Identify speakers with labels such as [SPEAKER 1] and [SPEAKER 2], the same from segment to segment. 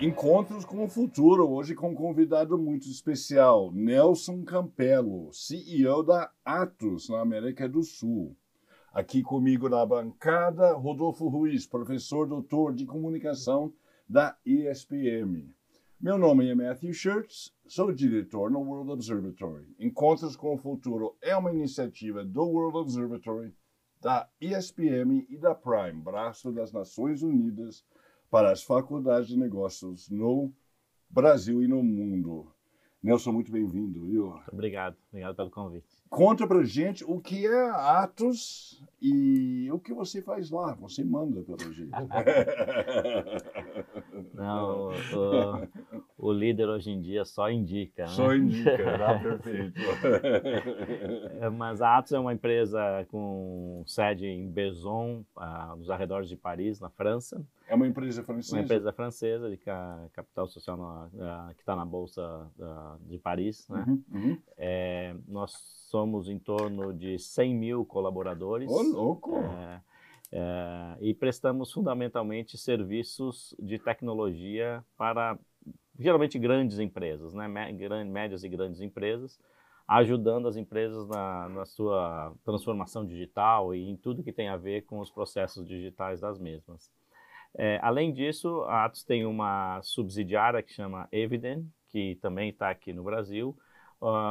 [SPEAKER 1] Encontros com o Futuro, hoje com um convidado muito especial, Nelson Campelo, CEO da Atos, na América do Sul. Aqui comigo na bancada, Rodolfo Ruiz, professor doutor de comunicação da ESPM. Meu nome é Matthew Schertz, sou diretor no World Observatory. Encontros com o Futuro é uma iniciativa do World Observatory, da ESPM e da Prime, braço das Nações Unidas, para as faculdades de negócios no Brasil e no mundo. Nelson, muito bem-vindo, viu?
[SPEAKER 2] Obrigado pelo convite.
[SPEAKER 1] Conta pra gente o que é a Atos e o que você faz lá. Você manda, pelo jeito.
[SPEAKER 2] Não, o líder hoje em dia só indica, né?
[SPEAKER 1] Só indica, tá perfeito.
[SPEAKER 2] Mas a Atos é uma empresa com sede em Bezons, nos arredores de Paris, na França.
[SPEAKER 1] É uma empresa francesa?
[SPEAKER 2] Uma empresa francesa de capital social que está na Bolsa de Paris, né? Nós somos em torno de 100 mil colaboradores.
[SPEAKER 1] Ô, louco!
[SPEAKER 2] E prestamos fundamentalmente serviços de tecnologia para, geralmente, grandes empresas, né? Médias e grandes empresas, ajudando as empresas na sua transformação digital e em tudo que tem a ver com os processos digitais das mesmas. Além disso, a Atos tem uma subsidiária que chama Eviden, que também está aqui no Brasil,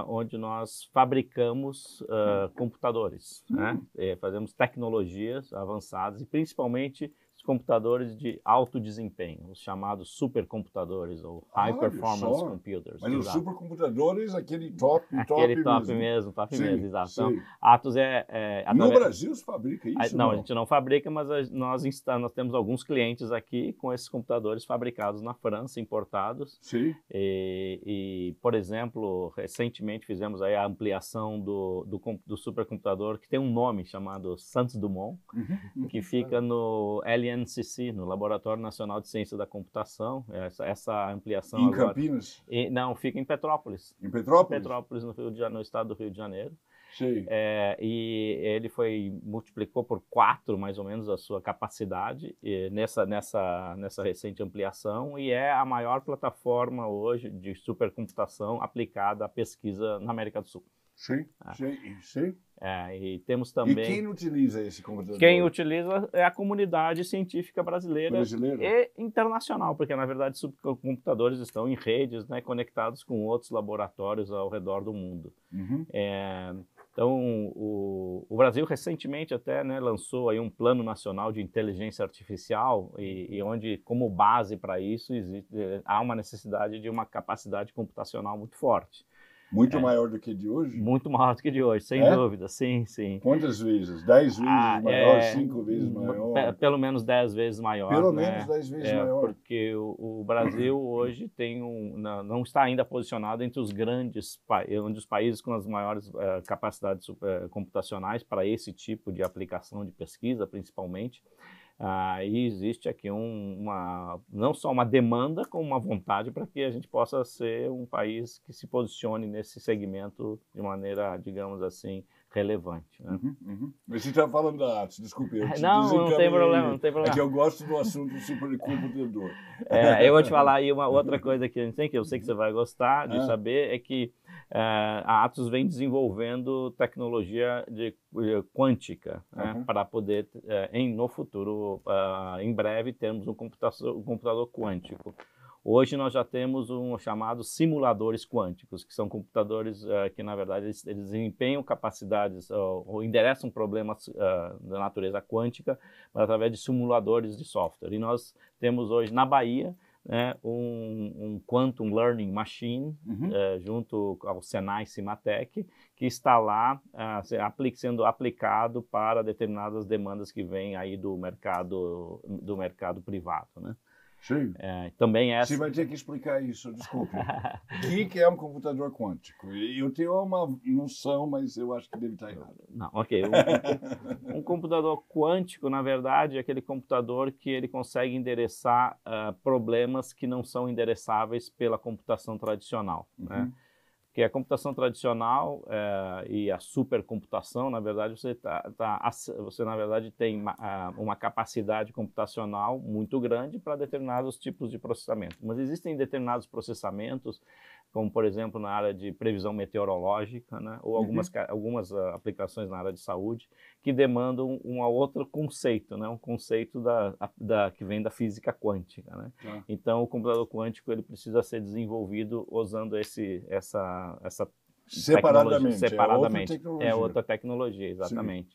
[SPEAKER 2] onde nós fabricamos computadores, né? Fazemos tecnologias avançadas e principalmente os computadores de alto desempenho, os chamados supercomputadores ou High Performance Computers.
[SPEAKER 1] Mas os supercomputadores, aquele top
[SPEAKER 2] mesmo, exato.
[SPEAKER 1] Sim.
[SPEAKER 2] Então, Atos
[SPEAKER 1] No Brasil se fabrica isso?
[SPEAKER 2] Não, a gente não fabrica, mas nós temos alguns clientes aqui com esses computadores fabricados na França, importados.
[SPEAKER 1] Sim.
[SPEAKER 2] E por exemplo, recentemente fizemos aí a ampliação do supercomputador, que tem um nome chamado Santos Dumont, que fica no LNCC, no Laboratório Nacional de Ciência da Computação. Essa ampliação
[SPEAKER 1] em
[SPEAKER 2] agora...
[SPEAKER 1] Campinas?
[SPEAKER 2] Não, fica em Petrópolis.
[SPEAKER 1] Em Petrópolis?
[SPEAKER 2] Petrópolis, no estado do Rio de Janeiro.
[SPEAKER 1] Sim.
[SPEAKER 2] E ele multiplicou por 4, mais ou menos, a sua capacidade nessa recente ampliação, e é a maior plataforma hoje de supercomputação aplicada à pesquisa na América do Sul.
[SPEAKER 1] Sim, sim.
[SPEAKER 2] E temos também...
[SPEAKER 1] E quem utiliza esse computador?
[SPEAKER 2] Quem utiliza é a comunidade científica brasileira e internacional, porque, na verdade, supercomputadores estão em redes, né, conectados com outros laboratórios ao redor do mundo. Então, o Brasil recentemente até, né, lançou aí um plano nacional de inteligência artificial e onde, como base para isso, há uma necessidade de uma capacidade computacional muito forte.
[SPEAKER 1] Muito maior do que de hoje?
[SPEAKER 2] Muito maior do que de hoje, sem dúvida, sim.
[SPEAKER 1] Quantas vezes? 10 vezes maior, 5 vezes maior?
[SPEAKER 2] Pelo menos 10 vezes maior.
[SPEAKER 1] Pelo menos 10 vezes maior.
[SPEAKER 2] Porque o Brasil hoje não está ainda posicionado entre os os países com as maiores capacidades computacionais para esse tipo de aplicação de pesquisa, principalmente. E existe aqui não só uma demanda, como uma vontade para que a gente possa ser um país que se posicione nesse segmento de maneira, digamos assim, relevante. Né?
[SPEAKER 1] Mas você está falando da Atos, desculpe.
[SPEAKER 2] Não tem problema.
[SPEAKER 1] É que eu gosto do assunto do supercomputador.
[SPEAKER 2] Eu vou te falar aí uma outra coisa que a gente tem, que eu sei que você vai gostar de saber, é que a Atos vem desenvolvendo tecnologia quântica, né, para poder, no futuro, em breve, termos um computador quântico. Hoje nós já temos chamados simuladores quânticos, que são computadores que, na verdade, eles desempenham capacidades ou endereçam problemas da natureza quântica através de simuladores de software. E nós temos hoje na Bahia, né, um Quantum Learning Machine, junto ao Senai Cimatec, que está lá sendo aplicado para determinadas demandas que vêm aí do mercado privado, né?
[SPEAKER 1] Sim.
[SPEAKER 2] Também
[SPEAKER 1] Você vai ter que explicar isso, desculpe. O que é um computador quântico? Eu tenho uma noção, mas eu acho que deve estar errado.
[SPEAKER 2] Não, ok. Um computador quântico, na verdade, é aquele computador que ele consegue endereçar problemas que não são endereçáveis pela computação tradicional, né? que a computação tradicional e a supercomputação, na verdade, você na verdade tem uma capacidade computacional muito grande para determinados tipos de processamento. Mas existem determinados processamentos, como, por exemplo, na área de previsão meteorológica, né? Ou algumas aplicações na área de saúde, que demandam um outro conceito, né? Um conceito que vem da física quântica, né? Então, o computador quântico ele precisa ser desenvolvido usando essa
[SPEAKER 1] separadamente.
[SPEAKER 2] É outra tecnologia, exatamente.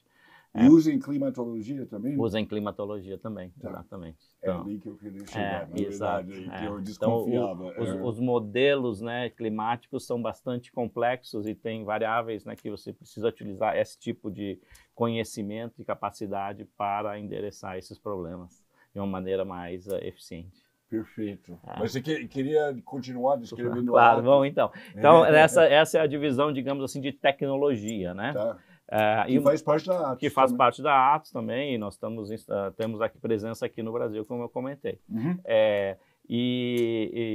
[SPEAKER 2] Sim.
[SPEAKER 1] E usa em climatologia também?
[SPEAKER 2] Usa em climatologia também, exatamente. Então,
[SPEAKER 1] é ali que eu queria chegar, na verdade, que eu desconfiava.
[SPEAKER 2] Então, os modelos, né, climáticos são bastante complexos e tem variáveis, né, que você precisa utilizar esse tipo de conhecimento e capacidade para endereçar esses problemas de uma maneira mais eficiente.
[SPEAKER 1] Perfeito. Mas você queria continuar descrevendo
[SPEAKER 2] Claro, bom, então. Então, essa é a divisão, digamos assim, de tecnologia, né?
[SPEAKER 1] Tá. Que faz parte da Atos.
[SPEAKER 2] Que faz parte da Atos também, e nós temos aqui presença aqui no Brasil, como eu comentei.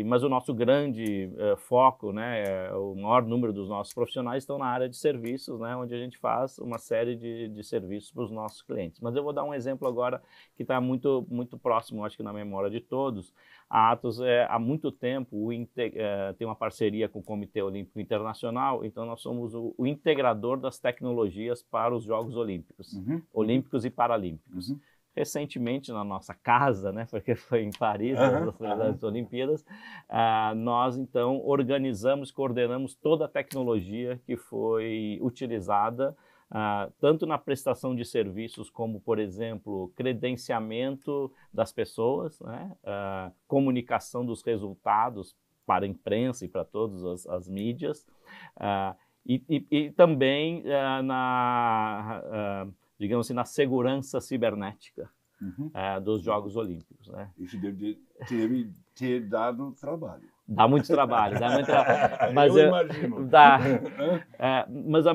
[SPEAKER 2] Mas o nosso grande foco, né, o maior número dos nossos profissionais estão na área de serviços, né, onde a gente faz uma série de serviços para os nossos clientes. Mas eu vou dar um exemplo agora que está muito, muito próximo, acho que na memória de todos. A Atos, há muito tempo, tem uma parceria com o Comitê Olímpico Internacional, então nós somos o integrador das tecnologias para os Jogos Olímpicos, Olímpicos e Paralímpicos. Recentemente, na nossa casa, né, porque foi em Paris, nas Olimpíadas, nós, então, organizamos, coordenamos toda a tecnologia que foi utilizada, tanto na prestação de serviços, como, por exemplo, credenciamento das pessoas, né, comunicação dos resultados para a imprensa e para todas as mídias, e também digamos assim, na segurança cibernética dos Jogos Olímpicos, né?
[SPEAKER 1] Isso deve ter dado trabalho.
[SPEAKER 2] Dá muito trabalho,
[SPEAKER 1] mas eu imagino.
[SPEAKER 2] Mas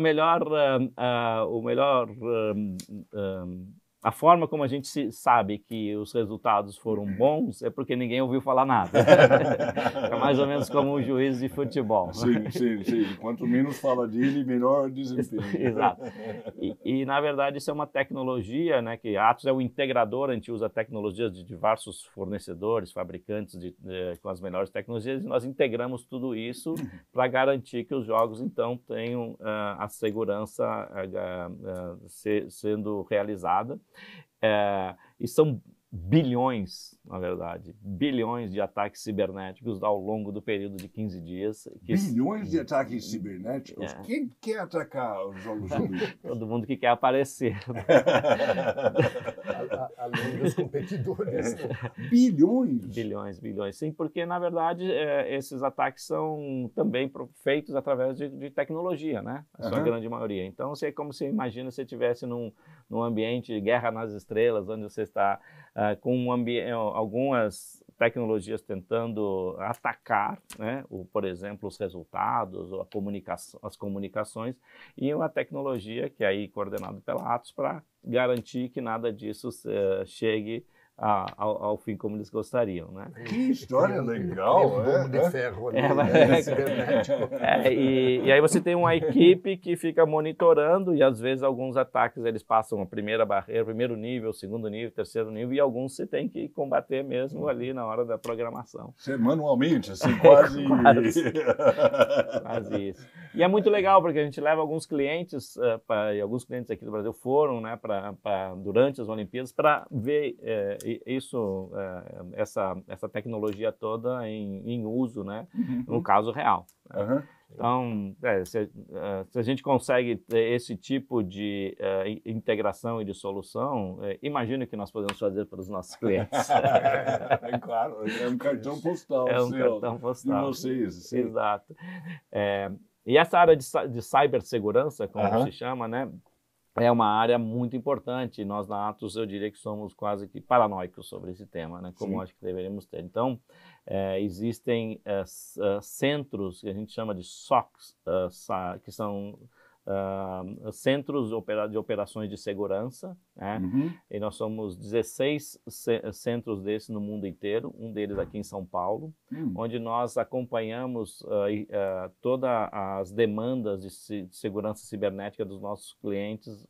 [SPEAKER 2] a forma como a gente sabe que os resultados foram bons é porque ninguém ouviu falar nada. É mais ou menos como um juiz de futebol.
[SPEAKER 1] Sim. Quanto menos fala dele, melhor desempenho.
[SPEAKER 2] Exato. E, na verdade, isso é uma tecnologia, né, que a Atos é o integrador, a gente usa tecnologias de diversos fornecedores, fabricantes com as melhores tecnologias, e nós integramos tudo isso para garantir que os jogos, então, tenham a segurança sendo realizada. E são bilhões, na verdade, bilhões de ataques cibernéticos ao longo do período de 15 dias.
[SPEAKER 1] Bilhões de ataques cibernéticos? Quem quer atacar os Jogos Olímpicos?
[SPEAKER 2] Todo mundo que quer aparecer.
[SPEAKER 3] Além dos competidores.
[SPEAKER 1] Bilhões?
[SPEAKER 2] Bilhões. Sim, porque, na verdade, esses ataques são também feitos através de tecnologia, né? A sua grande maioria. Então, é como se imagina se você estivesse num ambiente de guerra nas estrelas, onde você está com algumas tecnologias tentando atacar, né, por exemplo, os resultados, ou as comunicações, e uma tecnologia que é aí coordenada pela Atos para garantir que nada disso chegue ao fim como eles gostariam, né?
[SPEAKER 1] Que história legal,
[SPEAKER 3] né? De ferro ali, cibernético.
[SPEAKER 2] E aí você tem uma equipe que fica monitorando, e às vezes alguns ataques eles passam a primeira barreira, primeiro nível, segundo nível, terceiro nível, e alguns você tem que combater mesmo ali na hora da programação.
[SPEAKER 1] Você manualmente, assim, quase...
[SPEAKER 2] Quase isso. E é muito legal, porque a gente leva alguns clientes, e alguns clientes aqui do Brasil foram, né, durante as Olimpíadas, para ver essa tecnologia toda em uso, né, no caso real. Então, se a gente consegue ter esse tipo de integração e de solução, imagina o que nós podemos fazer para os nossos clientes.
[SPEAKER 1] Claro, é um cartão postal.
[SPEAKER 2] É um cartão postal.
[SPEAKER 1] De vocês. Sim.
[SPEAKER 2] Exato. E essa área de cibersegurança, como se chama, né? É uma área muito importante. Nós, na Atos, eu diria que somos quase que paranoicos sobre esse tema, né? Como acho que deveríamos ter. Então, existem centros que a gente chama de SOCs, que são centros de operações de segurança, né? E nós somos 16 centros desses no mundo inteiro, um deles aqui em São Paulo, onde nós acompanhamos todas as demandas de segurança cibernética dos nossos clientes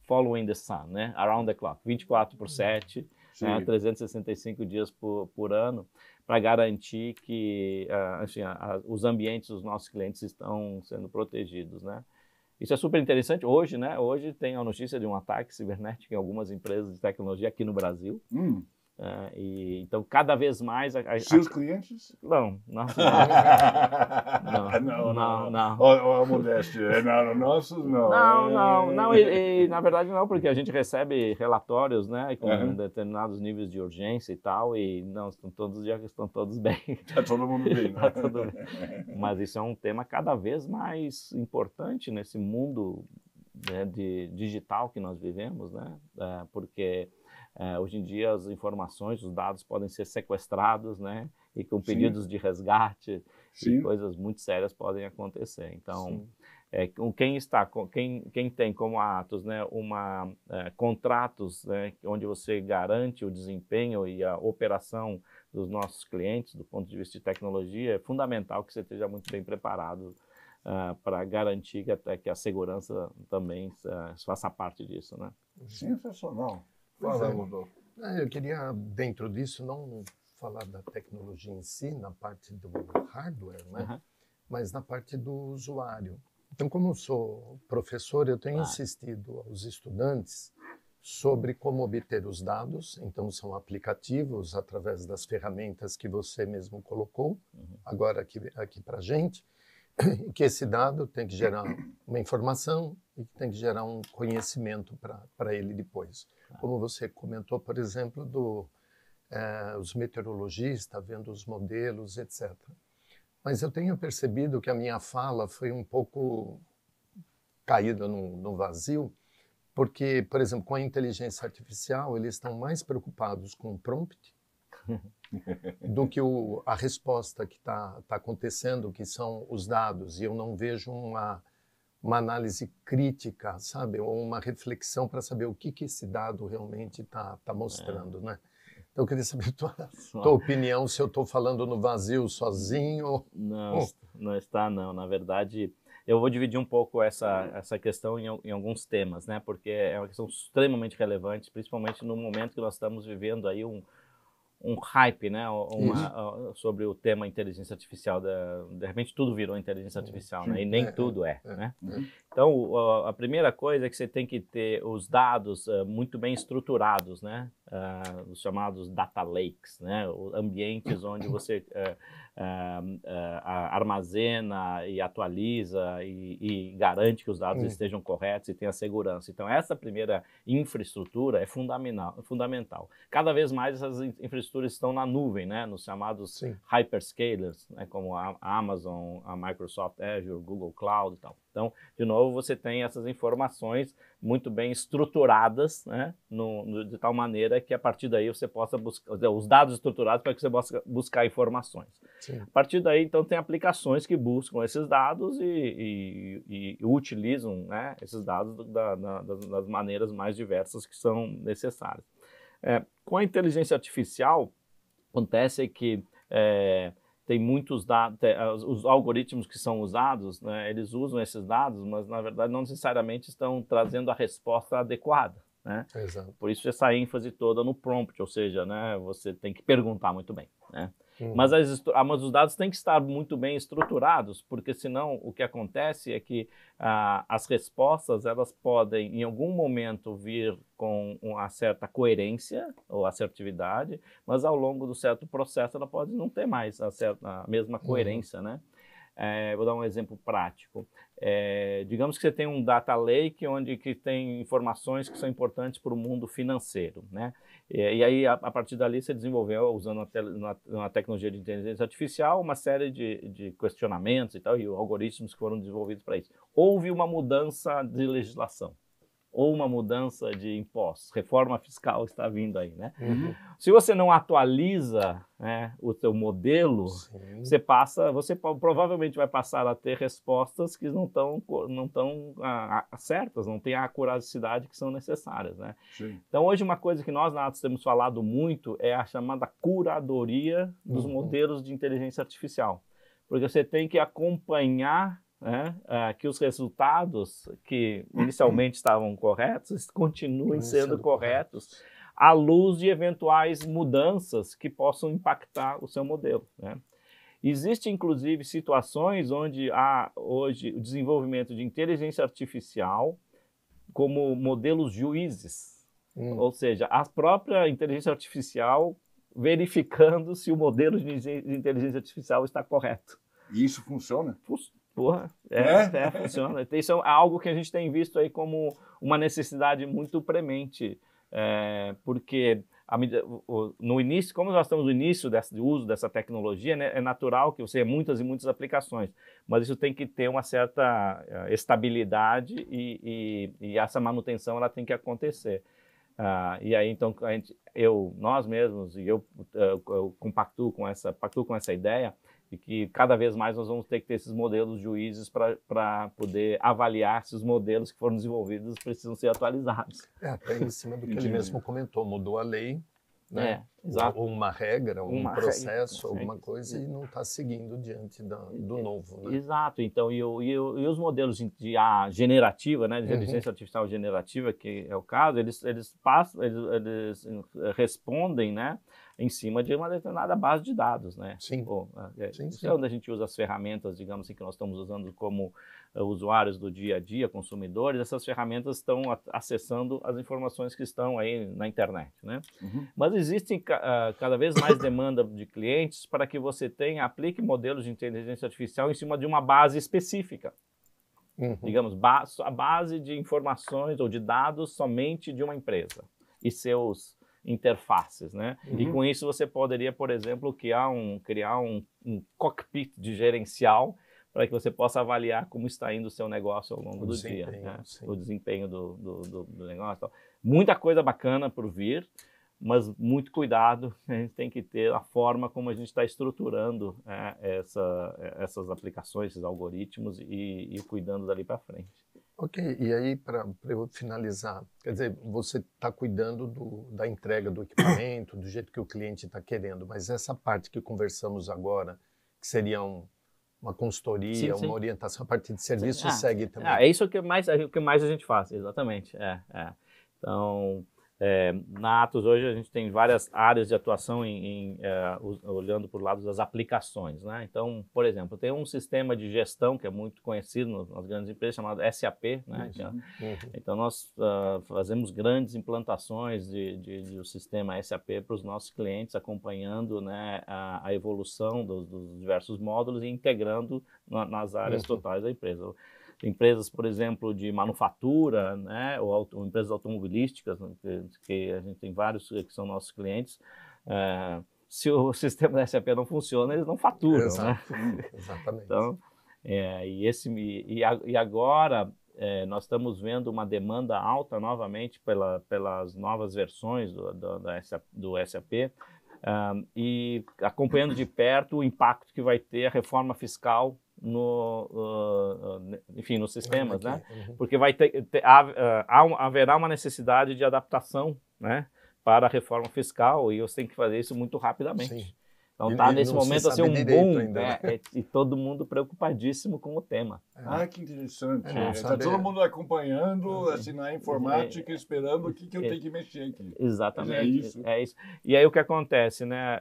[SPEAKER 2] following the sun, né? Around the clock, 24/7, né? 365 dias por ano, para garantir que os ambientes dos nossos clientes estão sendo protegidos, né? Isso é super interessante. Hoje, né? Hoje tem a notícia de um ataque cibernético em algumas empresas de tecnologia aqui no Brasil. Então, cada vez mais...
[SPEAKER 1] Seus clientes?
[SPEAKER 2] Não.
[SPEAKER 1] Não. Olha a modéstia. Não, nossos não.
[SPEAKER 2] Não. E, na verdade, não, porque a gente recebe relatórios, né, com determinados níveis de urgência e tal, e não, estão todos bem.
[SPEAKER 1] Está todo mundo bem, né?
[SPEAKER 2] Tá tudo bem. Mas isso é um tema cada vez mais importante nesse mundo, né, digital que nós vivemos, né? Porque... hoje em dia as informações, os dados podem ser sequestrados, né? E com pedidos de resgate e coisas muito sérias podem acontecer. Então, quem tem como a Atos, né, contratos, né, onde você garante o desempenho e a operação dos nossos clientes, do ponto de vista de tecnologia, é fundamental que você esteja muito bem preparado para garantir que a segurança também faça parte disso, né?
[SPEAKER 1] Sensacional.
[SPEAKER 3] Eu queria, dentro disso, não falar da tecnologia em si, na parte do hardware, né? Mas na parte do usuário. Então, como eu sou professor, eu tenho insistido aos estudantes sobre como obter os dados. Então, são aplicativos através das ferramentas que você mesmo colocou, agora aqui para a gente, que esse dado tem que gerar uma informação e tem que gerar um conhecimento para ele depois. Como você comentou, por exemplo, os meteorologistas vendo os modelos, etc. Mas eu tenho percebido que a minha fala foi um pouco caída no vazio, porque, por exemplo, com a inteligência artificial, eles estão mais preocupados com o prompt do que a resposta que está acontecendo, que são os dados. E eu não vejo uma análise crítica, sabe? Ou uma reflexão para saber o que esse dado realmente está mostrando, né? Então, eu queria saber tua opinião, se eu estou falando no vazio sozinho.
[SPEAKER 2] Não está, não. Na verdade, eu vou dividir um pouco essa questão em alguns temas, né? Porque é uma questão extremamente relevante, principalmente no momento que nós estamos vivendo aí um hype, né, sobre o tema inteligência artificial. De repente tudo virou inteligência artificial, né, e nem tudo né? Então, a primeira coisa é que você tem que ter os dados muito bem estruturados, né, os chamados data lakes, né, ambientes onde você armazena e atualiza e garante que os dados estejam corretos e tenha segurança. Então, essa primeira infraestrutura é fundamental. Cada vez mais essas infraestruturas estão na nuvem, né, nos chamados hyperscalers, né, como a Amazon, a Microsoft Azure, Google Cloud e tal. Então, de novo, você tem essas informações muito bem estruturadas, né, de tal maneira que a partir daí você possa buscar os dados estruturados para que você possa buscar informações. A partir daí, então, tem aplicações que buscam esses dados e utilizam, né, esses dados das maneiras mais diversas que são necessárias. Com a inteligência artificial, acontece que tem muitos dados, os algoritmos que são usados, né, eles usam esses dados, mas na verdade não necessariamente estão trazendo a resposta adequada, né?
[SPEAKER 3] Exato.
[SPEAKER 2] Por isso essa ênfase toda no prompt, ou seja, né, você tem que perguntar muito bem, né? Mas os dados têm que estar muito bem estruturados, porque senão o que acontece é que as respostas elas podem em algum momento vir com uma certa coerência ou assertividade, mas ao longo do certo processo ela pode não ter mais a mesma coerência, né? Vou dar um exemplo prático. Digamos que você tem um data lake onde que tem informações que são importantes para o mundo financeiro, né? E aí, a partir dali, você desenvolveu, usando uma tecnologia de inteligência artificial, uma série de questionamentos e tal, e algoritmos que foram desenvolvidos para isso. Houve uma mudança de legislação, ou uma mudança de impostos. Reforma fiscal está vindo aí, né? Se você não atualiza, né, o seu modelo, você provavelmente vai passar a ter respostas que não estão certas, não têm a acuracidade que são necessárias, né? Então, hoje, uma coisa que nós na Atos temos falado muito é a chamada curadoria dos modelos de inteligência artificial. Porque você tem que acompanhar, né, que os resultados que inicialmente estavam corretos continuem sendo corretos à luz de eventuais mudanças que possam impactar o seu modelo, né? Existem, inclusive, situações onde há hoje o desenvolvimento de inteligência artificial como modelos juízes, ou seja, a própria inteligência artificial verificando se o modelo de inteligência artificial está correto.
[SPEAKER 1] E isso funciona?
[SPEAKER 2] Funciona. Isso é algo que a gente tem visto aí como uma necessidade muito premente, porque no início, como nós estamos no início do uso dessa tecnologia, né, é natural que você tenha muitas e muitas aplicações, mas isso tem que ter uma certa estabilidade e essa manutenção ela tem que acontecer. E aí, então, nós mesmos, e eu compactuo com essa ideia, e que cada vez mais nós vamos ter que ter esses modelos juízes para poder avaliar se os modelos que foram desenvolvidos precisam ser atualizados.
[SPEAKER 3] Até em cima do que ele mesmo comentou, mudou a lei, né? Ou uma regra, um processo, alguma coisa, e não está seguindo diante do novo. Né?
[SPEAKER 2] Exato. Então, e os modelos de IA generativa, né, de inteligência artificial generativa, que é o caso, eles respondem, né, em cima de uma determinada base de dados, né? Sim. Isso é onde a gente usa as ferramentas, digamos assim, que nós estamos usando como usuários do dia a dia, consumidores. Essas ferramentas estão acessando as informações que estão aí na internet, né? Mas existe cada vez mais demanda de clientes para que você aplique modelos de inteligência artificial em cima de uma base específica. Digamos, a base de informações ou de dados somente de uma empresa e seus interfaces, né? E com isso você poderia, por exemplo, criar um cockpit de gerencial para que você possa avaliar como está indo o seu negócio ao longo do dia, né? O desempenho do negócio. Tal. Muita coisa bacana por vir, mas muito cuidado, a gente tem que ter a forma como a gente está estruturando essas aplicações, esses algoritmos e cuidando dali para frente.
[SPEAKER 3] Ok, e aí para eu finalizar, quer dizer, você está cuidando da entrega do equipamento, do jeito que o cliente está querendo, mas essa parte que conversamos agora, que seria uma consultoria, uma orientação, a parte de serviço segue também.
[SPEAKER 2] É isso que mais a gente faz, exatamente. Então, na Atos hoje a gente tem várias áreas de atuação olhando por lado das aplicações, né? Então, por exemplo, tem um sistema de gestão que é muito conhecido nas grandes empresas chamado SAP, né? Então nós fazemos grandes implantações do sistema SAP para os nossos clientes, acompanhando, né, a evolução dos diversos módulos e integrando nas áreas totais da empresa. Empresas, por exemplo, de manufatura, né, ou empresas automobilísticas, né, que a gente tem vários que são nossos clientes, se o sistema da SAP não funciona, eles não faturam. Exato. Né? Exatamente. Então, agora nós estamos vendo uma demanda alta novamente pelas novas versões do SAP, e acompanhando de perto o impacto que vai ter a reforma fiscal nos sistemas, né? Porque haverá uma necessidade de adaptação, né, para a reforma fiscal, e você tem que fazer isso muito rapidamente. Sim. Então está nesse momento assim um boom, ainda, né? E todo mundo preocupadíssimo com o tema.
[SPEAKER 1] Que interessante. Está todo mundo acompanhando, assim, na informática, esperando o que eu tenho que mexer aqui.
[SPEAKER 2] Exatamente. É isso. E aí o que acontece, né?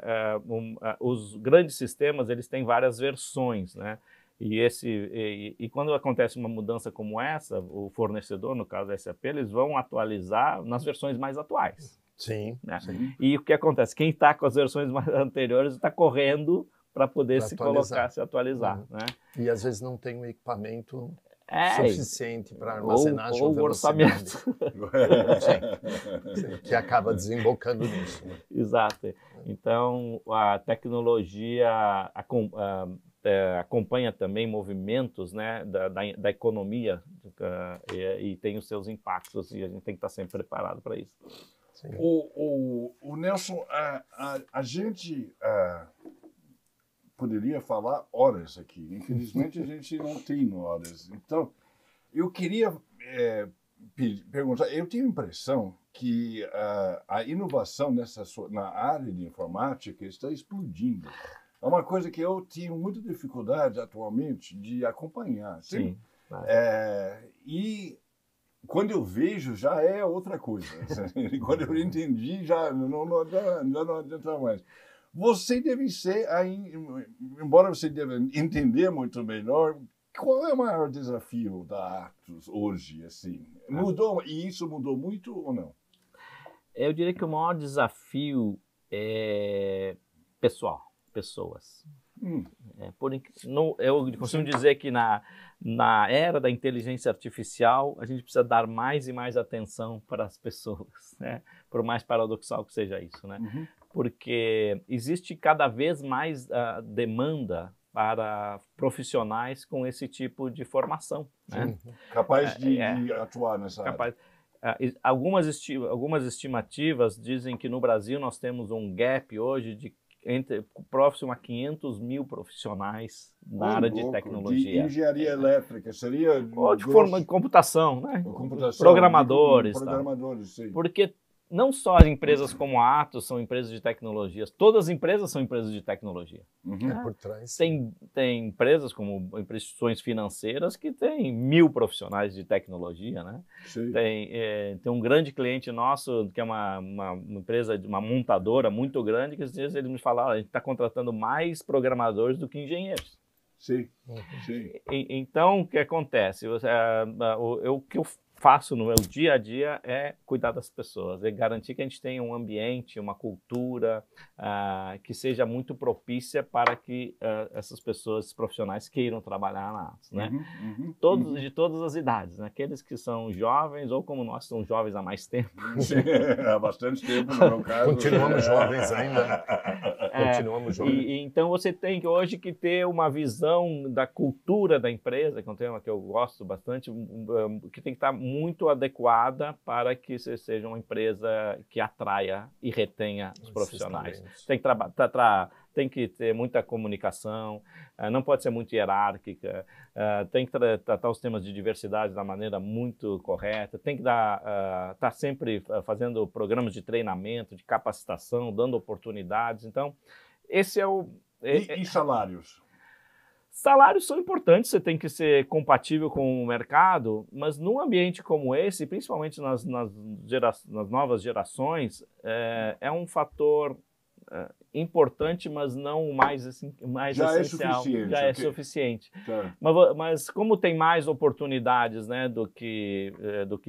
[SPEAKER 2] Os grandes sistemas, eles têm várias versões, né? E quando acontece uma mudança como essa, o fornecedor, no caso da SAP, eles vão atualizar nas versões mais atuais.
[SPEAKER 3] Sim,
[SPEAKER 2] né? Sim. E o que acontece? Quem está com as versões mais anteriores está correndo para poder se atualizar. Né?
[SPEAKER 3] E às vezes não tem um equipamento suficiente para armazenar
[SPEAKER 2] ou o orçamento.
[SPEAKER 3] Sim, que acaba desembocando nisso. Né?
[SPEAKER 2] Exato. Então, a tecnologia acompanha também movimentos, né, da economia e tem os seus impactos, e a gente tem que estar sempre preparado para isso.
[SPEAKER 1] O Nelson, a gente poderia falar horas aqui. Infelizmente, a gente não tem horas. Então, eu queria perguntar, eu tenho a impressão que a inovação na área de informática está explodindo. É uma coisa que eu tenho muita dificuldade atualmente de acompanhar.
[SPEAKER 2] Sim.
[SPEAKER 1] E quando eu vejo, já é outra coisa. Quando eu entendi, já não adianta mais. Você deve ser, embora você deva entender muito melhor, qual é o maior desafio da Atos hoje? Assim? Mudou, e isso mudou muito ou não?
[SPEAKER 2] Eu diria que o maior desafio é pessoas. Eu costumo dizer que na era da inteligência artificial, a gente precisa dar mais e mais atenção para as pessoas, né? Por mais paradoxal que seja isso, né? Porque existe cada vez mais demanda para profissionais com esse tipo de formação, né?
[SPEAKER 1] Capaz de atuar nessa área.
[SPEAKER 2] Algumas estimativas dizem que no Brasil nós temos um gap hoje de próximo a 500 mil profissionais na área de tecnologia.
[SPEAKER 1] De engenharia elétrica, seria...
[SPEAKER 2] Ou de forma de computação, né? Programadores.
[SPEAKER 1] Sim.
[SPEAKER 2] Porque não só as empresas como a Atos são empresas de tecnologias, todas as empresas são empresas de tecnologia.
[SPEAKER 3] Por trás.
[SPEAKER 2] Tem empresas como instituições financeiras que têm 1000 profissionais de tecnologia, né? Tem um grande cliente nosso que é uma empresa, uma montadora muito grande, que às vezes eles me falaram, a gente está contratando mais programadores do que engenheiros.
[SPEAKER 1] Sim.
[SPEAKER 2] Então, o que acontece? O que eu faço no meu dia a dia é cuidar das pessoas, é garantir que a gente tenha um ambiente, uma cultura que seja muito propícia para que essas pessoas, esses profissionais queiram trabalhar na Atos, né? De todas as idades, né? Aqueles que são jovens ou como nós, são jovens há mais tempo.
[SPEAKER 1] Há bastante tempo, no meu caso.
[SPEAKER 3] Continuamos jovens ainda. Continuamos jovens.
[SPEAKER 2] Então você tem que hoje que ter uma visão da cultura da empresa, que é um tema que eu gosto bastante, que tem que estar muito adequada para que você seja uma empresa que atraia e retenha os profissionais. Tem que ter muita comunicação, não pode ser muito hierárquica, tem que tratar os temas de diversidade da maneira muito correta, tem que estar sempre fazendo programas de treinamento, de capacitação, dando oportunidades. Então, esse é o...
[SPEAKER 1] E salários?
[SPEAKER 2] Salários são importantes, você tem que ser compatível com o mercado, mas num ambiente como esse, principalmente nas novas gerações, é um fator importante, mas não o mais essencial. Já é suficiente.
[SPEAKER 1] Tá.
[SPEAKER 2] Mas como tem mais oportunidades, né, do que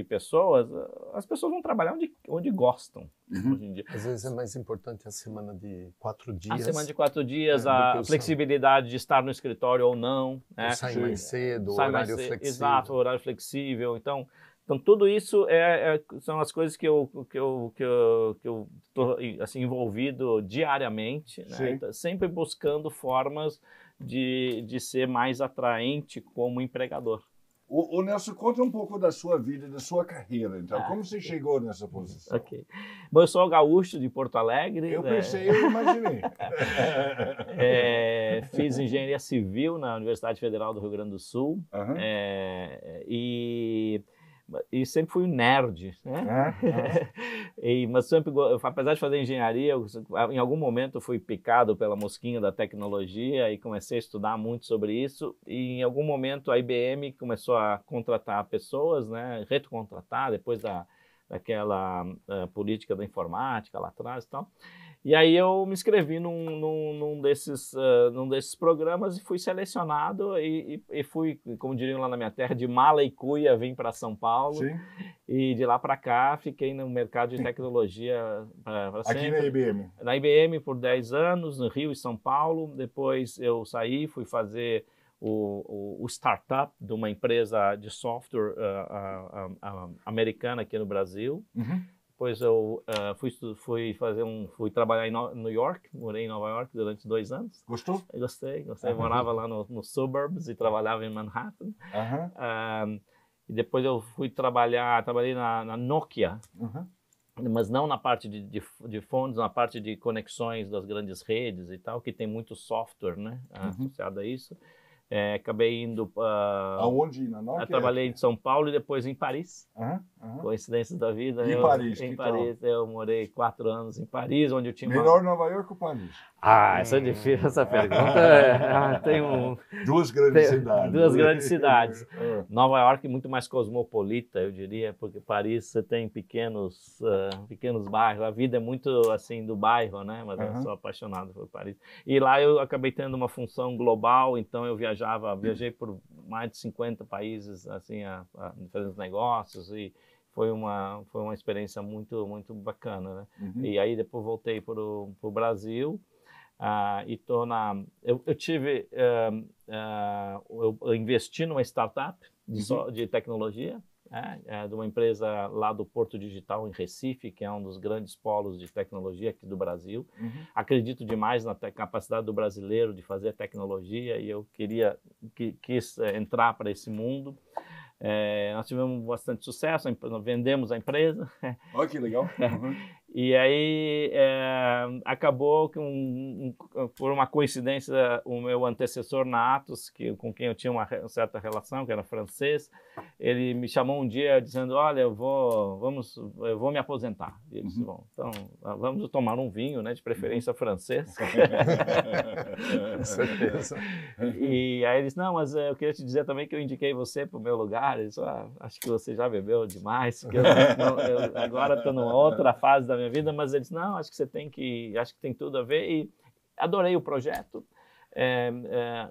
[SPEAKER 2] pessoas, as pessoas vão trabalhar onde gostam. Hoje em dia.
[SPEAKER 3] Às vezes é mais importante a semana de 4 dias.
[SPEAKER 2] A semana de 4 dias, a flexibilidade de estar no escritório ou não.
[SPEAKER 3] Sair mais cedo, horário flexível.
[SPEAKER 2] Exato, horário flexível. Então tudo isso são as coisas que eu estou assim, envolvido diariamente, né? Então, sempre buscando formas de ser mais atraente como empregador.
[SPEAKER 1] O Nelson, conta um pouco da sua vida, da sua carreira. Então, como você chegou nessa posição?
[SPEAKER 2] Ok. Bom, eu sou gaúcho de Porto Alegre.
[SPEAKER 1] Eu pensei, eu imaginei.
[SPEAKER 2] Fiz engenharia civil na Universidade Federal do Rio Grande do Sul. E sempre fui um nerd, né? Mas sempre, apesar de fazer engenharia, em algum momento fui picado pela mosquinha da tecnologia e comecei a estudar muito sobre isso. E em algum momento a IBM começou a contratar pessoas, né? Recontratar depois daquela política da informática lá atrás e tal. E aí eu me inscrevi num desses programas e fui selecionado e fui, como diriam lá na minha terra, de mala e cuia vim para São Paulo.
[SPEAKER 1] Sim.
[SPEAKER 2] E de lá para cá fiquei no mercado de tecnologia para sempre.
[SPEAKER 1] Aqui na IBM?
[SPEAKER 2] Na IBM por 10 anos, no Rio e São Paulo. Depois eu saí, fui fazer o startup de uma empresa de software americana aqui no Brasil. depois eu fui trabalhar em New York, morei em Nova York durante 2 anos.
[SPEAKER 1] Gostou?
[SPEAKER 2] Gostei. Morava lá nos suburbs e trabalhava em Manhattan. E depois eu trabalhei na Nokia, mas não na parte de fones, na parte de conexões das grandes redes e tal, que tem muito software, né, associado a isso. Acabei indo para...
[SPEAKER 1] Aonde? Na Nokia?
[SPEAKER 2] Trabalhei em São Paulo e depois em Paris. Coincidência da vida.
[SPEAKER 1] Em Paris?
[SPEAKER 2] Em Paris. Eu morei 4 anos em Paris, onde eu tinha
[SPEAKER 1] Melhor Nova York ou Paris?
[SPEAKER 2] Essa é difícil, essa pergunta.
[SPEAKER 1] Duas grandes cidades.
[SPEAKER 2] Duas grandes cidades. Nova York muito mais cosmopolita, eu diria, porque Paris você tem pequenos bairros. A vida é muito assim do bairro, né? Mas eu sou apaixonado por Paris. E lá eu acabei tendo uma função global, então eu viajei por mais de 50 países, assim, a diferentes negócios, e foi uma experiência muito, muito bacana, né? E aí depois voltei para o Brasil, e eu investi numa startup de tecnologia, de uma empresa lá do Porto Digital em Recife, que é um dos grandes polos de tecnologia aqui do Brasil. Acredito demais na capacidade do brasileiro de fazer tecnologia, e eu quis entrar para esse mundo. Nós tivemos bastante sucesso, vendemos a empresa.
[SPEAKER 1] Olha que legal.
[SPEAKER 2] E aí acabou que por uma coincidência o meu antecessor na Atos, com quem eu tinha uma certa relação, que era francês, ele me chamou um dia dizendo: olha, eu vou me aposentar. E ele disse: bom, então vamos tomar um vinho, né, de preferência francês.
[SPEAKER 3] Com certeza.
[SPEAKER 2] E aí ele disse: não, mas eu queria te dizer também que eu indiquei você para o meu lugar. Ele disse: acho que você já bebeu demais, porque eu agora estou numa outra fase da minha vida, mas eles, não, acho que tem tudo a ver, e adorei o projeto.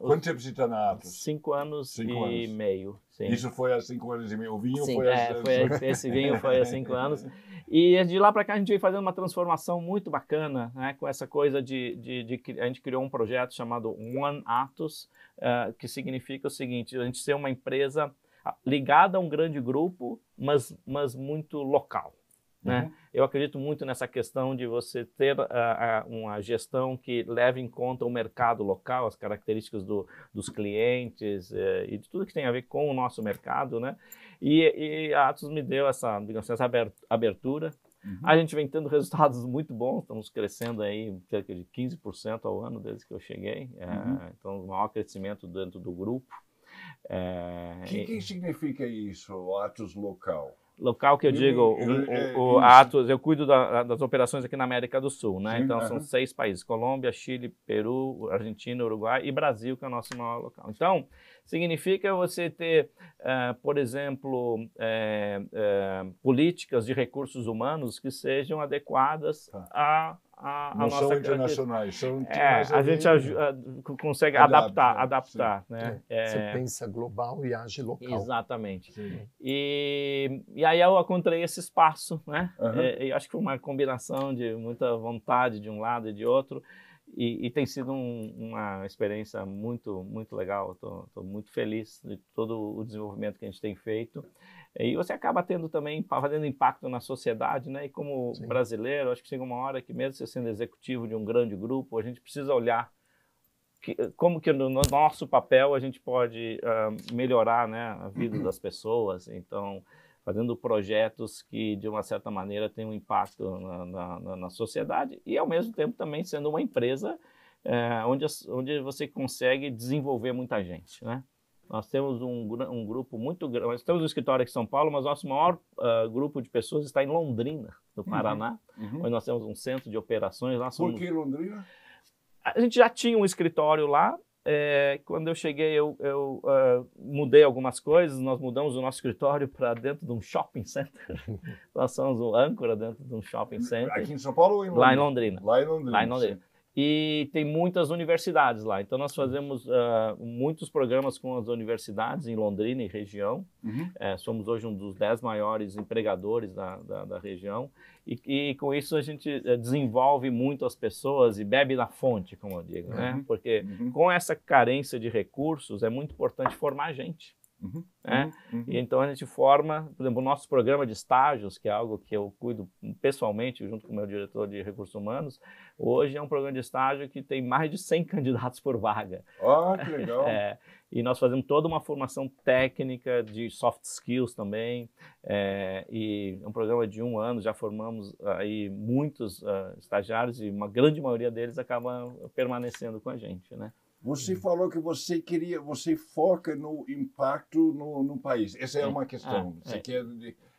[SPEAKER 1] Quanto tempo você está na Atos?
[SPEAKER 2] 5 anos e meio. Sim.
[SPEAKER 1] Isso foi há 5 anos e meio? O vinho
[SPEAKER 2] sim,
[SPEAKER 1] foi
[SPEAKER 2] esse vinho foi há 5 anos. E de lá para cá a gente veio fazendo uma transformação muito bacana, né, com essa coisa a gente criou um projeto chamado One Atos, que significa o seguinte: a gente ser uma empresa ligada a um grande grupo, mas muito local. Né? Eu acredito muito nessa questão de você ter uma gestão que leve em conta o mercado local, as características dos clientes e de tudo que tem a ver com o nosso mercado, né? E a Atos me deu essa, digamos, essa abertura. A gente vem tendo resultados muito bons, estamos crescendo aí cerca de 15% ao ano desde que eu cheguei, então o maior crescimento dentro do grupo.
[SPEAKER 1] O que significa isso, Atos local?
[SPEAKER 2] Local que eu digo, Atos, eu cuido das operações aqui na América do Sul, né? Sim, então são 6 países: Colômbia, Chile, Peru, Argentina, Uruguai e Brasil, que é o nosso maior local. Então, significa você ter, por exemplo, políticas de recursos humanos que sejam adequadas
[SPEAKER 1] não são internacionais, são
[SPEAKER 2] a gente consegue adaptar, né?
[SPEAKER 3] Você pensa global e age local.
[SPEAKER 2] Exatamente. E aí eu encontrei esse espaço, né? E acho que foi uma combinação de muita vontade de um lado e de outro, e tem sido uma experiência muito, muito legal. Estou muito feliz de todo o desenvolvimento que a gente tem feito. E você acaba fazendo impacto na sociedade, né? E como brasileiro, acho que chega uma hora que, mesmo você sendo executivo de um grande grupo, a gente precisa olhar como que no nosso papel a gente pode melhorar, né, a vida das pessoas. Então, fazendo projetos que, de uma certa maneira, tenham um impacto na sociedade, e, ao mesmo tempo, também sendo uma empresa onde você consegue desenvolver muita gente, né? Nós temos um grupo muito grande. Nós temos um escritório aqui em São Paulo, mas nosso maior grupo de pessoas está em Londrina, no Paraná, onde nós temos um centro de operações lá.
[SPEAKER 1] Por que Londrina?
[SPEAKER 2] A gente já tinha um escritório lá. Quando eu cheguei, eu mudei algumas coisas. Nós mudamos o nosso escritório para dentro de um shopping center. Nós somos um âncora dentro de um shopping center.
[SPEAKER 1] Aqui em São Paulo ou em Londrina?
[SPEAKER 2] Lá em Londrina.
[SPEAKER 1] Lá em Londrina.
[SPEAKER 2] E tem muitas universidades lá. Então, nós fazemos muitos programas com as universidades em Londrina e região. Somos hoje um dos 10 maiores empregadores da região. E com isso a gente desenvolve muito as pessoas e bebe na fonte, como eu digo, né? Porque com essa carência de recursos é muito importante formar gente. né? E então a gente forma, por exemplo, o nosso programa de estágios, que é algo que eu cuido pessoalmente junto com o meu diretor de recursos humanos, hoje é um programa de estágio que tem mais de 100 candidatos por vaga.
[SPEAKER 1] Que legal!
[SPEAKER 2] E nós fazemos toda uma formação técnica de soft skills também, e é um programa de 1 ano, já formamos aí muitos estagiários e uma grande maioria deles acaba permanecendo com a gente, né?
[SPEAKER 1] Você falou que você foca no impacto no país. Essa é uma questão.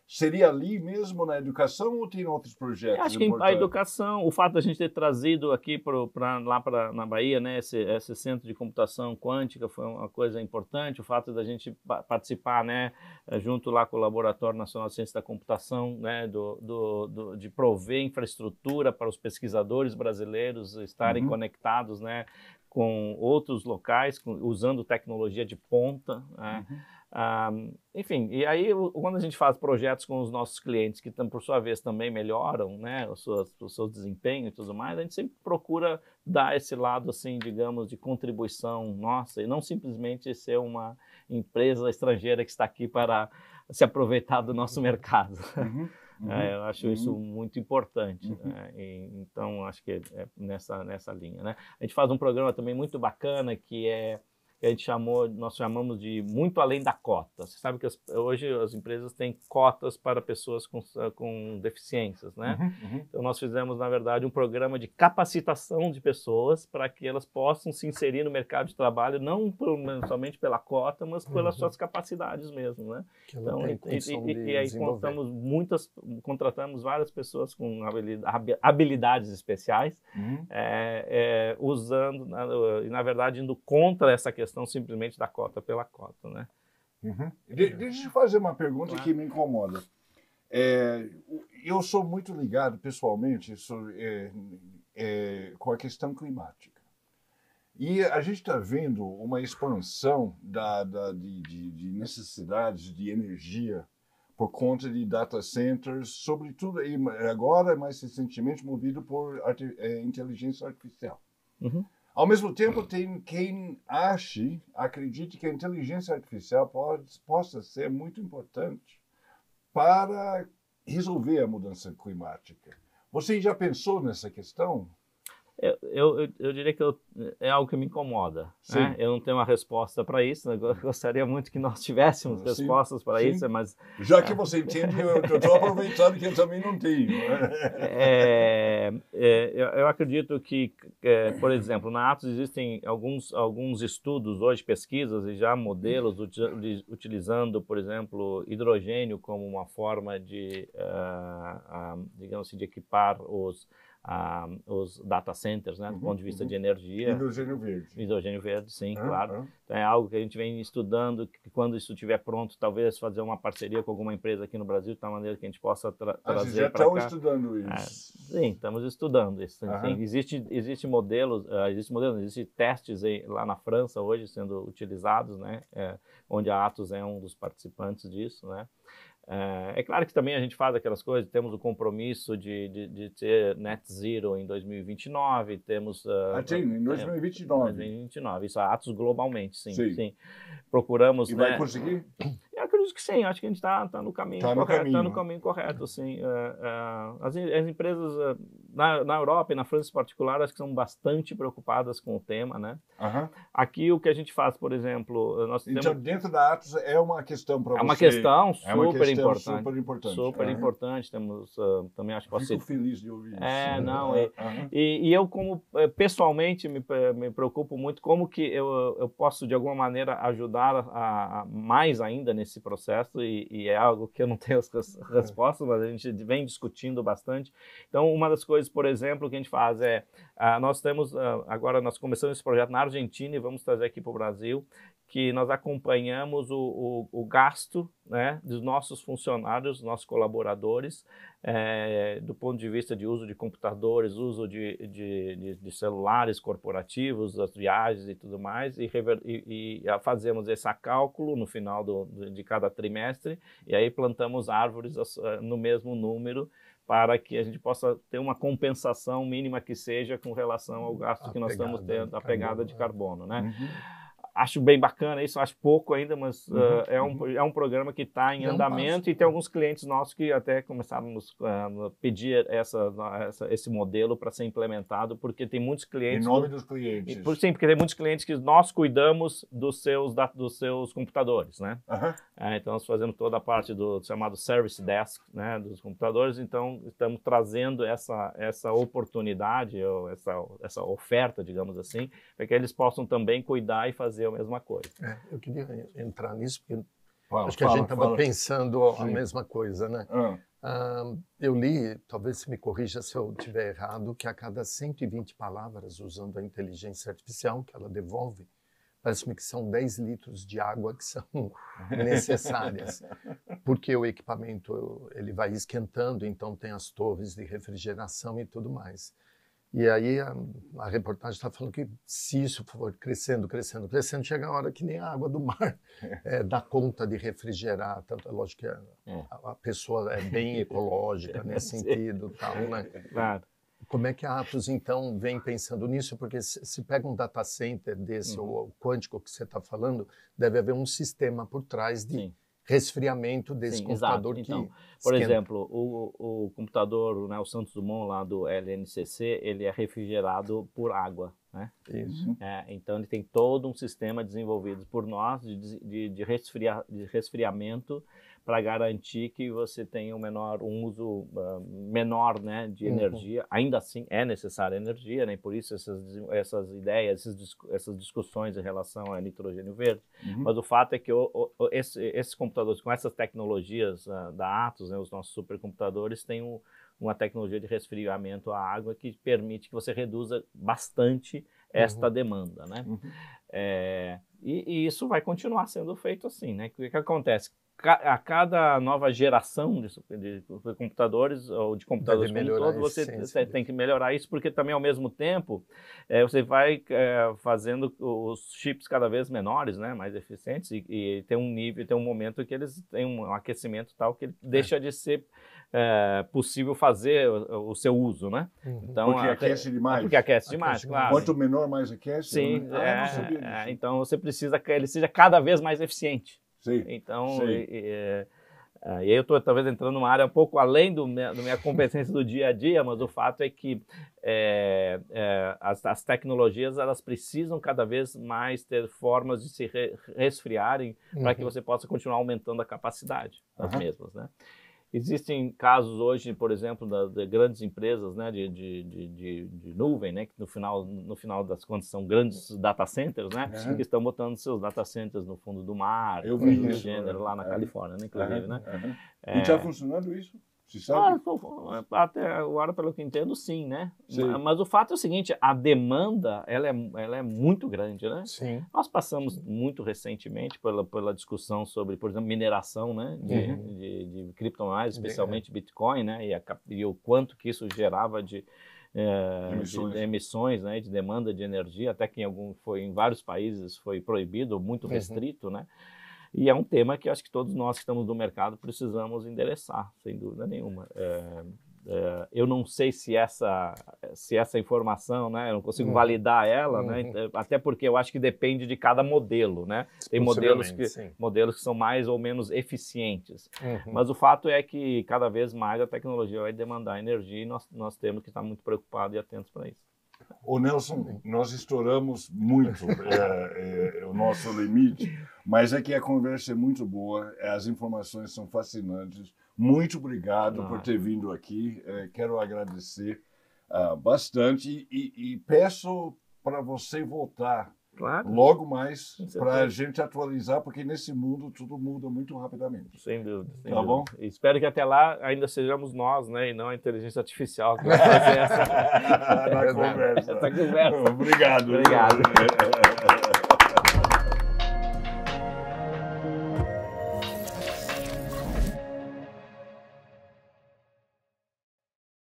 [SPEAKER 1] Seria ali mesmo na educação ou tem outros projetos?
[SPEAKER 2] Eu acho que a educação, o fato da gente ter trazido aqui na Bahia, né, esse centro de computação quântica foi uma coisa importante. O fato da gente participar, né, junto lá com o Laboratório Nacional de Ciência da Computação, né, de prover infraestrutura para os pesquisadores brasileiros estarem conectados, né, com outros locais, usando tecnologia de ponta, né? Enfim, e aí quando a gente faz projetos com os nossos clientes, que por sua vez também melhoram, né, o seu desempenho e tudo mais, a gente sempre procura dar esse lado, assim, digamos, de contribuição nossa, e não simplesmente ser uma empresa estrangeira que está aqui para se aproveitar do nosso mercado. Eu acho isso muito importante, né? Então acho que é nessa linha, né? A gente faz um programa também muito bacana que nós chamamos de Muito Além da Cota. Você sabe que hoje as empresas têm cotas para pessoas com deficiências, né? Então nós fizemos, na verdade, um programa de capacitação de pessoas para que elas possam se inserir no mercado de trabalho, não somente pela cota, mas pelas suas capacidades mesmo, né?
[SPEAKER 3] Então,
[SPEAKER 2] e aí contratamos várias pessoas com habilidades especiais, usando, na verdade, indo contra essa questão simplesmente da cota pela cota, né?
[SPEAKER 1] Deixa eu fazer uma pergunta que me incomoda. Eu sou muito ligado pessoalmente com a questão climática. E a gente está vendo uma expansão de necessidades de energia por conta de data centers, sobretudo agora, mais recentemente, movido por inteligência artificial. Ao mesmo tempo, tem quem acredite que a inteligência artificial possa ser muito importante para resolver a mudança climática. Você já pensou nessa questão?
[SPEAKER 2] Eu diria que é algo que me incomoda, né? Eu não tenho uma resposta para isso, né? Eu gostaria muito que nós tivéssemos respostas para isso, mas...
[SPEAKER 1] Já que você entende, eu estou aproveitando que eu também não tenho.
[SPEAKER 2] Eu acredito que, por exemplo, na Atos existem alguns estudos hoje, pesquisas e já modelos utilizando, por exemplo, hidrogênio como uma forma de, digamos assim, de equipar os data centers, né, do ponto de vista de energia.
[SPEAKER 1] Hidrogênio verde.
[SPEAKER 2] Hidrogênio verde, sim, claro. Então, é algo que a gente vem estudando, que quando isso estiver pronto, talvez fazer uma parceria com alguma empresa aqui no Brasil, de tal maneira que a gente possa trazer para cá. Vocês já
[SPEAKER 1] estão estudando isso?
[SPEAKER 2] Sim, estamos estudando isso. Existe modelos, existem testes lá na França hoje sendo utilizados, né, onde a Atos é um dos participantes disso, né. É claro que também a gente faz aquelas coisas, temos o compromisso de ter net zero em 2029, temos...
[SPEAKER 1] em 2029.
[SPEAKER 2] 2029, isso, Atos globalmente, sim. Procuramos...
[SPEAKER 1] E vai conseguir?
[SPEAKER 2] Eu acredito que sim, acho que a gente está no caminho correto. Está no caminho correto, assim. As empresas na Europa e na França em particular, acho que são bastante preocupadas com o tema, né? Aqui o que a gente faz, por exemplo...
[SPEAKER 1] Então, dentro da Atos é uma questão para você...
[SPEAKER 2] É uma questão super importante.
[SPEAKER 1] Super
[SPEAKER 2] importante. Temos também, acho que posso...
[SPEAKER 1] Fico feliz de ouvir isso.
[SPEAKER 2] E eu, como pessoalmente, me preocupo muito como que eu posso, de alguma maneira, ajudar mais ainda nesse processo, e é algo que eu não tenho as respostas, mas a gente vem discutindo bastante. Então, uma das coisas, por exemplo, que a gente faz agora nós começamos esse projeto na Argentina e vamos trazer aqui para o Brasil, que nós acompanhamos o gasto, né, dos nossos funcionários, nossos colaboradores, do ponto de vista de uso de computadores, uso de celulares corporativos, das viagens e tudo mais, e fazemos esse cálculo no final de cada trimestre, e aí plantamos árvores no mesmo número, para que a gente possa ter uma compensação mínima que seja com relação ao gasto que nós estamos tendo, a pegada de carbono, né? Acho bem bacana isso, acho pouco ainda, mas é um programa que está em andamento e tem alguns clientes nossos que até começaram a nos pedir esse modelo para ser implementado, porque tem muitos clientes...
[SPEAKER 1] Em nome dos clientes.
[SPEAKER 2] Sim, porque tem muitos clientes que nós cuidamos dos seus computadores, né? Então, nós fazemos toda a parte do chamado Service Desk, né, dos computadores, então estamos trazendo essa oportunidade, ou essa oferta, digamos assim, para que eles possam também cuidar e fazer a mesma coisa.
[SPEAKER 3] Eu queria entrar nisso, porque acho que a gente estava pensando a mesma coisa, né? Eu li, talvez você me corrija se eu estiver errado, que a cada 120 palavras usando a inteligência artificial que ela devolve, parece-me que são 10 litros de água que são necessárias, porque o equipamento ele vai esquentando, então tem as torres de refrigeração e tudo mais. E aí a reportagem está falando que se isso for crescendo, crescendo, crescendo, chega a hora que nem a água do mar dá conta de refrigerar. Tanto, é lógico que a pessoa é bem ecológica nesse sentido, tal, né?
[SPEAKER 2] Claro.
[SPEAKER 3] Como é que a Atos, então, vem pensando nisso? Porque se pega um data center desse, ou o quântico que você está falando, deve haver um sistema por trás de resfriamento desse computador.
[SPEAKER 2] Então, por exemplo, o computador, né, o Santos Dumont lá do LNCC, ele é refrigerado por água, né?
[SPEAKER 3] Isso.
[SPEAKER 2] Então ele tem todo um sistema desenvolvido por nós de resfriamento para garantir que você tenha um uso menor, né, de energia. Ainda assim é necessária energia, né? Por isso essas ideias, essas discussões em relação a nitrogênio verde. Mas o fato é que esses computadores com essas tecnologias da Atos, né, os nossos supercomputadores, têm uma tecnologia de resfriamento à água que permite que você reduza bastante esta demanda, né? E isso vai continuar sendo feito assim, né? O que acontece? A cada nova geração de computadores, ou de computadores como um todo, você tem que melhorar isso, porque também, ao mesmo tempo, você vai fazendo os chips cada vez menores, né, mais eficientes, e tem um momento que eles têm um aquecimento tal que ele deixa de ser possível fazer o seu uso, né?
[SPEAKER 1] Então, porque aquece demais.
[SPEAKER 2] Porque aquece demais, claro.
[SPEAKER 1] Quanto menor, mais aquece?
[SPEAKER 2] Sim,
[SPEAKER 1] né?
[SPEAKER 2] então você precisa que ele seja cada vez mais eficiente.
[SPEAKER 1] Sim,
[SPEAKER 2] então, e aí eu estou talvez entrando numa área um pouco além da minha competência do dia a dia, mas o fato é que as tecnologias elas precisam cada vez mais ter formas de se resfriarem para que você possa continuar aumentando a capacidade das mesmas, né? Existem casos hoje, por exemplo, de grandes empresas, né, de nuvem, né, que no final das contas são grandes data centers, né, que estão botando seus data centers no fundo do mar,
[SPEAKER 1] eu vi isso,
[SPEAKER 2] gênero, lá na Califórnia, né, inclusive, né?
[SPEAKER 1] E está funcionando isso? Se sabe?
[SPEAKER 2] Até agora, pelo que entendo, sim, né?
[SPEAKER 1] Sim.
[SPEAKER 2] Mas o fato é o seguinte, a demanda, ela é muito grande, né?
[SPEAKER 3] Sim.
[SPEAKER 2] Nós passamos muito recentemente pela discussão sobre, por exemplo, mineração, né? De criptomoedas, especialmente Bitcoin, né? E o quanto que isso gerava de emissões, né? De demanda de energia, até que em vários países foi proibido, muito restrito, né? E é um tema que acho que todos nós que estamos no mercado precisamos endereçar, sem dúvida nenhuma. Eu não sei se essa informação, né, eu não consigo validar ela, né, até porque eu acho que depende de cada modelo, né? Tem modelos que são mais ou menos eficientes. Mas o fato é que cada vez mais a tecnologia vai demandar energia e nós temos que estar muito preocupados e atentos para isso.
[SPEAKER 1] Ô Nelson, nós estouramos muito o nosso limite, mas é que a conversa é muito boa, as informações são fascinantes. Muito obrigado por ter vindo aqui, quero agradecer bastante e peço para você voltar logo mais para a gente atualizar, porque nesse mundo tudo muda muito rapidamente.
[SPEAKER 2] Sem dúvida.
[SPEAKER 1] Tá bom?
[SPEAKER 2] E espero que até lá ainda sejamos nós, né, e não a inteligência artificial que vai fazer essa conversa.
[SPEAKER 1] Obrigado.
[SPEAKER 2] Obrigado.